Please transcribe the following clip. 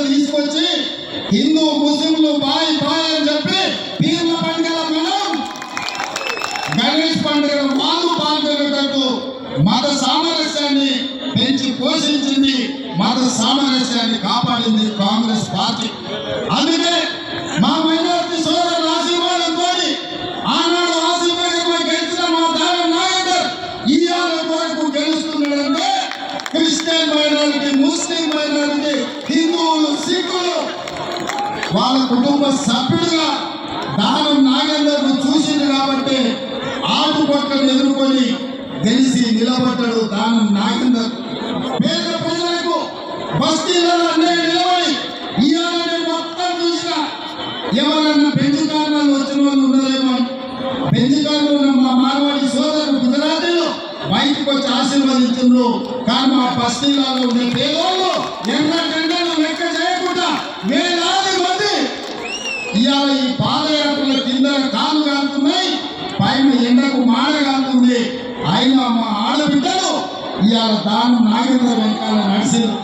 తీసుకొచ్చి హిందూ ముస్లింలు bye bye అని చెప్పి పీర్ల పండుగల మనం గణేష్ పండుగ వాళ్ళు పాల్గొనేటట్టు మత సామరస్యాన్ని పెంచి పోషించింది, మత సామరస్యాన్ని కాపాడింది కాంగ్రెస్ పార్టీ. అందుకే మా మైనారిటీ సోదరుల ఆశీర్వాదంతో ఆనాడు ఆశీర్వాదంపై గెలిచిన మా దాని నాయకుడు ఇవాళ వరకు గెలుస్తున్నాడంటే క్రిస్టియన్ మైనారిటీ, ముస్లిం మైనారిటీ, హిందువులు, సిక్కులు వాళ్ళ కుటుంబ సభ్యులుగా దానం నాగేందర్ను చూసింది కాబట్టి ఆటుపోట్లను ఎదుర్కొని గెలిచి నిలబడ్డాడు దానం నాగేందర్. పేద ప్రజలకు బస్తీలలో అన్నయ్య నిలబడి ఇవాళ మొత్తం చూసిన ఎవరన్నా పెంచు కారణాలు వచ్చిన వాళ్ళు ఉండలేమో పెంచు కారణం ఉన్న మా మార్వాడి సోదరులు గుజరాతీలు బయటకు వచ్చి ఆశీర్వదించారు. కానీ మా బస్తీలలో ఉండే పేదోళ్ళు ఎండలు లెక్క చేయకుండా వేలాది మంది ఇవాళ ఈ పాదయాత్రల కింద కాలు కాలుతున్నాయి, పైన ఎండకు మాడ కాలుతుంది. అయినా మా ఆడబిడ్డలు ఇవాళ దానం నాగేంద్ర వెనకాల నడిచారు.